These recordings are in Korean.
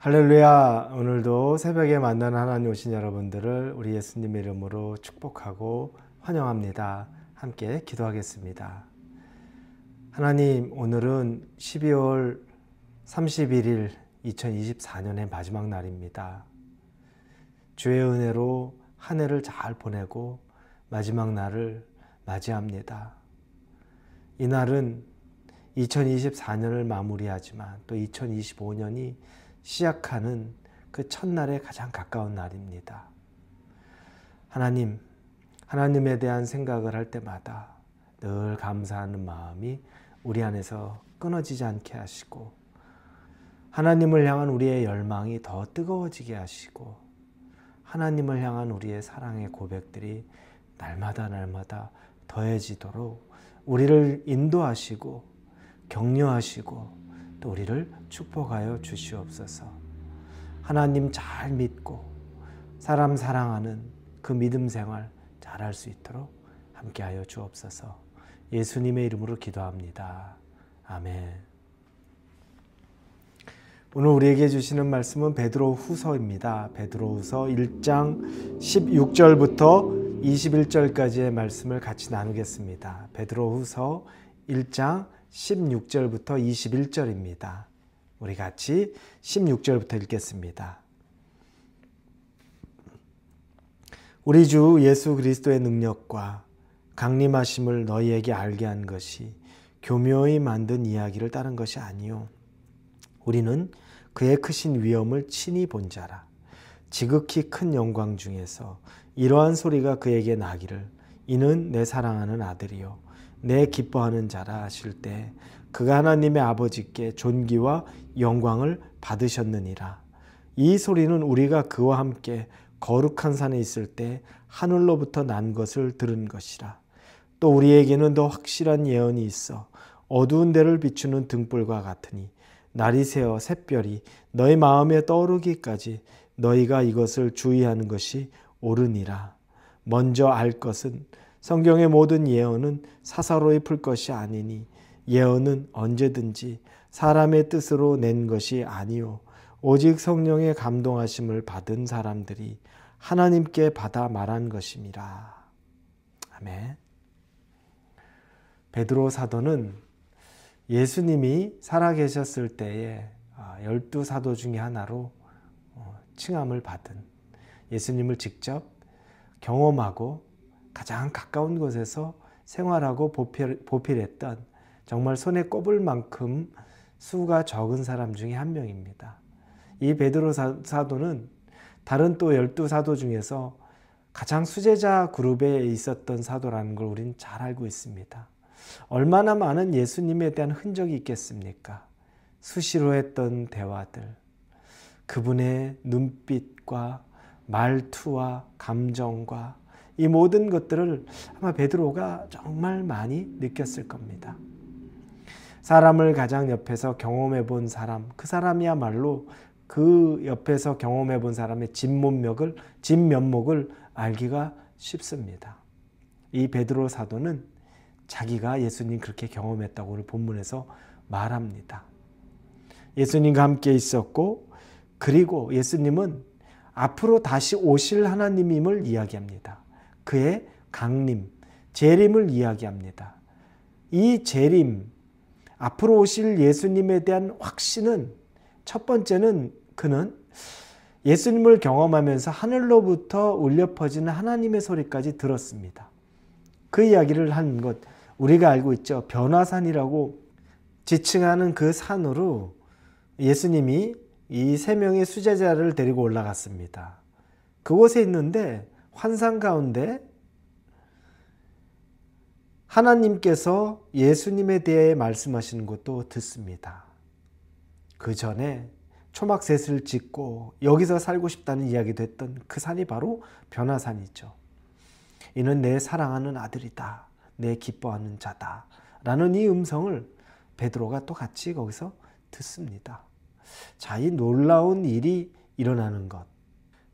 할렐루야. 오늘도 새벽에 만나는 하나님 오신 여러분들을 우리 예수님의 이름으로 축복하고 환영합니다. 함께 기도하겠습니다. 하나님, 오늘은 12월 31일 2024년의 마지막 날입니다. 주의 은혜로 한 해를 잘 보내고 마지막 날을 맞이합니다. 이 날은 2024년을 마무리하지만 또 2025년이 시작하는 그 첫날에 가장 가까운 날입니다. 하나님에 대한 생각을 할 때마다 늘 감사하는 마음이 우리 안에서 끊어지지 않게 하시고, 하나님을 향한 우리의 열망이 더 뜨거워지게 하시고, 하나님을 향한 우리의 사랑의 고백들이 날마다 더해지도록 우리를 인도하시고 격려하시고 또 우리를 축복하여 주시옵소서. 하나님 잘 믿고 사람 사랑하는 그 믿음 생활 잘할 수 있도록 함께하여 주옵소서. 예수님의 이름으로 기도합니다. 아멘. 오늘 우리에게 주시는 말씀은 베드로후서입니다. 베드로후서 1장 16절부터 21절까지의 말씀을 같이 나누겠습니다. 베드로후서 1장 16절부터 21절입니다. 우리 같이 16절부터 읽겠습니다. 우리 주 예수 그리스도의 능력과 강림하심을 너희에게 알게 한 것이 교묘히 만든 이야기를 따른 것이 아니요 우리는 그의 크신 위엄을 친히 본 자라. 지극히 큰 영광 중에서 이러한 소리가 그에게 나기를 이는 내 사랑하는 아들이요 내 기뻐하는 자라 하실 때 그가 하나님의 아버지께 존귀와 영광을 받으셨느니라. 이 소리는 우리가 그와 함께 거룩한 산에 있을 때 하늘로부터 난 것을 들은 것이라. 또 우리에게는 더 확실한 예언이 있어 어두운 데를 비추는 등불과 같으니 날이 새어 샛별이 너희 마음에 떠오르기까지 너희가 이것을 주의하는 것이 옳으니라. 먼저 알 것은 성경의 모든 예언은 사사로이 풀 것이 아니니 예언은 언제든지 사람의 뜻으로 낸 것이 아니요 오직 성령의 감동하심을 받은 사람들이 하나님께 받아 말한 것임이라. 아멘. 베드로 사도는 예수님이 살아계셨을 때에 12사도 중에 하나로 칭함을 받은, 예수님을 직접 경험하고 가장 가까운 곳에서 생활하고 보필했던 정말 손에 꼽을 만큼 수가 적은 사람 중에 한 명입니다. 이 베드로 사도는 다른 또 12사도 중에서 가장 수제자 그룹에 있었던 사도라는 걸 우리는 잘 알고 있습니다. 얼마나 많은 예수님에 대한 흔적이 있겠습니까? 수시로 했던 대화들, 그분의 눈빛과 말투와 감정과 이 모든 것들을 아마 베드로가 정말 많이 느꼈을 겁니다. 사람을 가장 옆에서 경험해 본 사람, 그 사람이야말로 그 옆에서 경험해 본 사람의 진면목을 알기가 쉽습니다. 이 베드로 사도는 자기가 예수님 그렇게 경험했다고 오늘 본문에서 말합니다. 예수님과 함께 있었고, 그리고 예수님은 앞으로 다시 오실 하나님임을 이야기합니다. 그의 강림, 재림을 이야기합니다. 이 재림, 앞으로 오실 예수님에 대한 확신은, 첫 번째는 그는 예수님을 경험하면서 하늘로부터 울려 퍼지는 하나님의 소리까지 들었습니다. 그 이야기를 한 것 우리가 알고 있죠. 변화산이라고 지칭하는 그 산으로 예수님이 이 세 명의 수제자를 데리고 올라갔습니다. 그곳에 있는데 환상 가운데 하나님께서 예수님에 대해 말씀하시는 것도 듣습니다. 그 전에 초막셋을 짓고 여기서 살고 싶다는 이야기도 했던 그 산이 바로 변화산이죠. 이는 내 사랑하는 아들이다. 내 기뻐하는 자다. 라는 이 음성을 베드로가 또 같이 거기서 듣습니다. 자, 이 놀라운 일이 일어나는 것.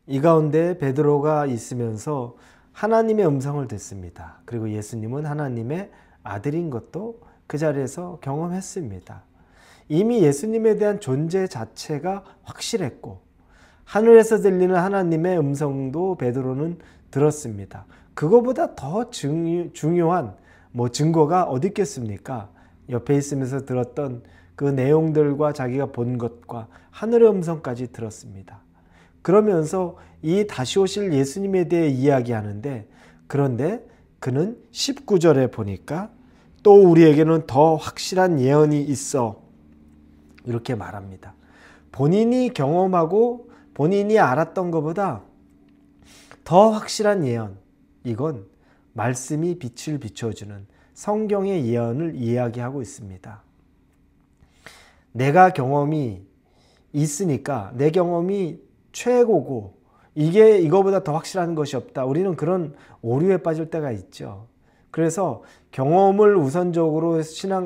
이 가운데 베드로가 있으면서 하나님의 음성을 듣습니다. 그리고 예수님은 하나님의 아들인 것도 그 자리에서 경험했습니다. 이미 예수님에 대한 존재 자체가 확실했고 하늘에서 들리는 하나님의 음성도 베드로는 들었습니다. 그거보다 더 중요한 증거가 어디 있겠습니까? 옆에 있으면서 들었던 그 내용들과 자기가 본 것과 하늘의 음성까지 들었습니다. 그러면서 이 다시 오실 예수님에 대해 이야기하는데, 그런데 그는 19절에 보니까 또 우리에게는 더 확실한 예언이 있어 이렇게 말합니다. 본인이 경험하고 본인이 알았던 것보다 더 확실한 예언, 이건 말씀이 빛을 비춰주는 성경의 예언을 이야기하고 있습니다. 내가 경험이 있으니까 내 경험이 최고고 이거보다 더 확실한 것이 없다. 우리는 그런 오류에 빠질 때가 있죠. 그래서 경험을 우선적으로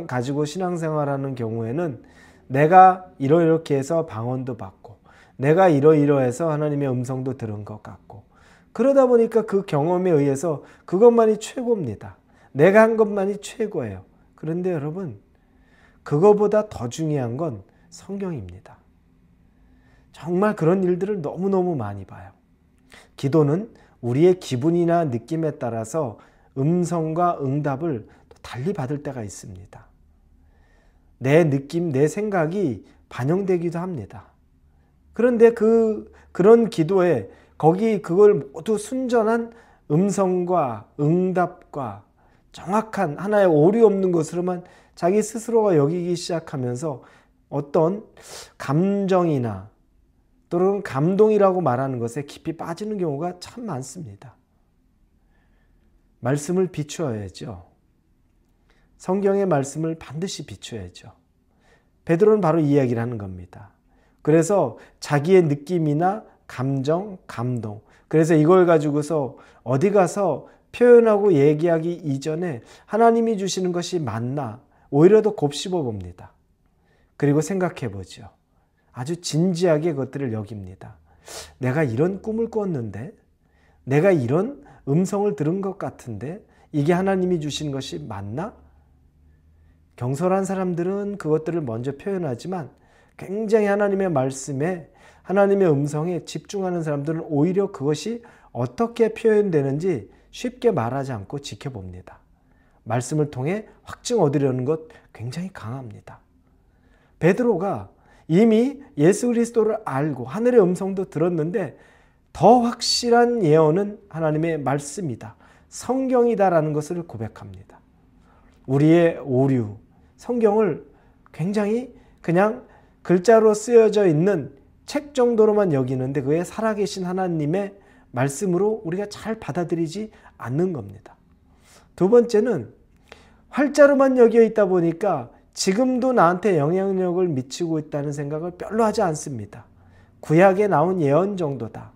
가지고 신앙생활하는 경우에는 내가 이렇게 해서 방언도 받고 내가 이러이러해서 하나님의 음성도 들은 것 같고 그러다 보니까 그 경험에 의해서 그것만이 최고입니다. 내가 한 것만이 최고예요. 그런데 여러분, 그거보다 더 중요한 건 성경입니다. 정말 그런 일들을 너무너무 많이 봐요. 기도는 우리의 기분이나 느낌에 따라서 음성과 응답을 달리 받을 때가 있습니다. 내 느낌, 내 생각이 반영되기도 합니다. 그런데 그런 기도에 그걸 모두 순전한 음성과 응답과 정확한 하나의 오류 없는 것으로만 자기 스스로가 여기기 시작하면서 어떤 감정이나 또는 감동이라고 말하는 것에 깊이 빠지는 경우가 참 많습니다. 말씀을 비추어야죠. 성경의 말씀을 반드시 비추어야죠. 베드로는 바로 이 이야기를 하는 겁니다. 그래서 자기의 느낌이나 감정, 감동, 그래서 이걸 가지고서 어디 가서 표현하고 얘기하기 이전에 하나님이 주시는 것이 맞나 오히려 더 곱씹어 봅니다. 그리고 생각해 보죠. 아주 진지하게 그것들을 여깁니다. 내가 이런 꿈을 꿨는데, 내가 이런 음성을 들은 것 같은데 이게 하나님이 주신 것이 맞나? 경솔한 사람들은 그것들을 먼저 표현하지만 굉장히 하나님의 말씀에, 하나님의 음성에 집중하는 사람들은 오히려 그것이 어떻게 표현되는지 쉽게 말하지 않고 지켜봅니다. 말씀을 통해 확증 얻으려는 것 굉장히 강합니다. 베드로가 이미 예수 그리스도를 알고 하늘의 음성도 들었는데 더 확실한 예언은 하나님의 말씀이다, 성경이다라는 것을 고백합니다. 우리의 오류, 성경을 굉장히 그냥 글자로 쓰여져 있는 책 정도로만 여기는데 그에 살아계신 하나님의 말씀으로 우리가 잘 받아들이지 않는 겁니다. 두 번째는 활자로만 여겨 있다 보니까 지금도 나한테 영향력을 미치고 있다는 생각을 별로 하지 않습니다. 구약에 나온 예언 정도다,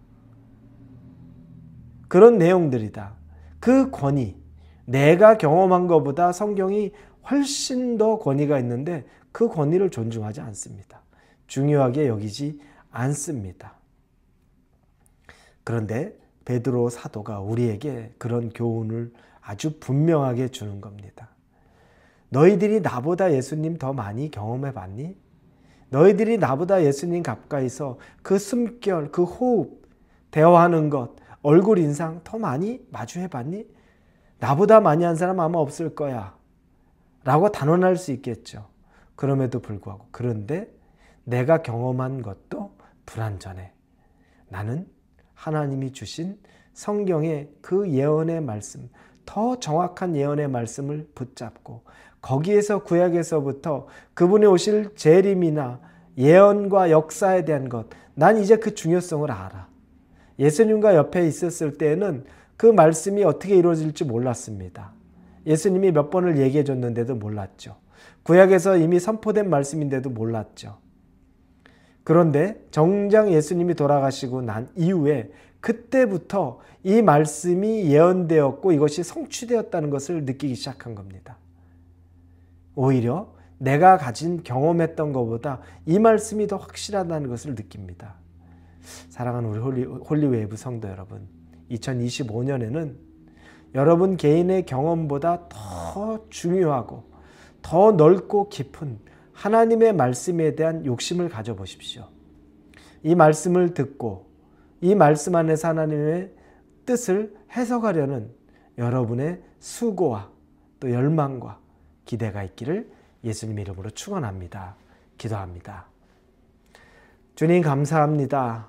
그런 내용들이다. 그 권위, 내가 경험한 것보다 성경이 훨씬 더 권위가 있는데 그 권위를 존중하지 않습니다. 중요하게 여기지 않습니다. 그런데 베드로 사도가 우리에게 그런 교훈을 아주 분명하게 주는 겁니다. 너희들이 나보다 예수님 더 많이 경험해 봤니? 너희들이 나보다 예수님 가까이서 그 숨결, 그 호흡, 대화하는 것, 얼굴 인상 더 많이 마주해 봤니? 나보다 많이 한 사람 아마 없을 거야 라고 단언할 수 있겠죠. 그럼에도 불구하고, 그런데 내가 경험한 것도 불완전해. 나는 하나님이 주신 성경의 그 예언의 말씀, 더 정확한 예언의 말씀을 붙잡고 거기에서, 구약에서부터 그분이 오실 재림이나 예언과 역사에 대한 것, 난 이제 그 중요성을 알아. 예수님과 옆에 있었을 때에는 그 말씀이 어떻게 이루어질지 몰랐습니다. 예수님이 몇 번을 얘기해 줬는데도 몰랐죠. 구약에서 이미 선포된 말씀인데도 몰랐죠. 그런데 정작 예수님이 돌아가시고 난 이후에 그때부터 이 말씀이 예언되었고 이것이 성취되었다는 것을 느끼기 시작한 겁니다. 오히려 내가 가진 경험했던 것보다 이 말씀이 더 확실하다는 것을 느낍니다. 사랑하는 우리 홀리웨이브 성도 여러분, 2025년에는 여러분 개인의 경험보다 더 중요하고 더 넓고 깊은 하나님의 말씀에 대한 욕심을 가져보십시오. 이 말씀을 듣고 이 말씀 안에서 하나님의 뜻을 해석하려는 여러분의 수고와 또 열망과 기대가 있기를 예수님 이름으로 축원합니다. 기도합니다. 주님 감사합니다.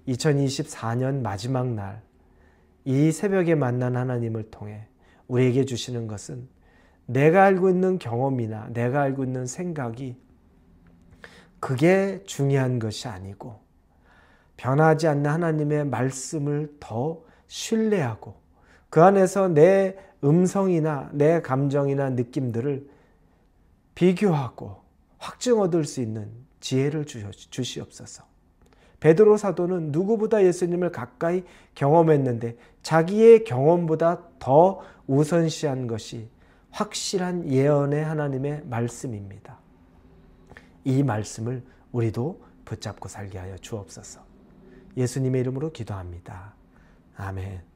2024년 마지막 날 이 새벽에 만난 하나님을 통해 우리에게 주시는 것은 내가 알고 있는 경험이나 내가 알고 있는 생각이 그게 중요한 것이 아니고 변하지 않는 하나님의 말씀을 더 신뢰하고 그 안에서 내 음성이나 내 감정이나 느낌들을 비교하고 확증 얻을 수 있는 지혜를 주시옵소서. 베드로 사도는 누구보다 예수님을 가까이 경험했는데 자기의 경험보다 더 우선시한 것이 확실한 예언의 하나님의 말씀입니다. 이 말씀을 우리도 붙잡고 살게 하여 주옵소서. 예수님의 이름으로 기도합니다. 아멘.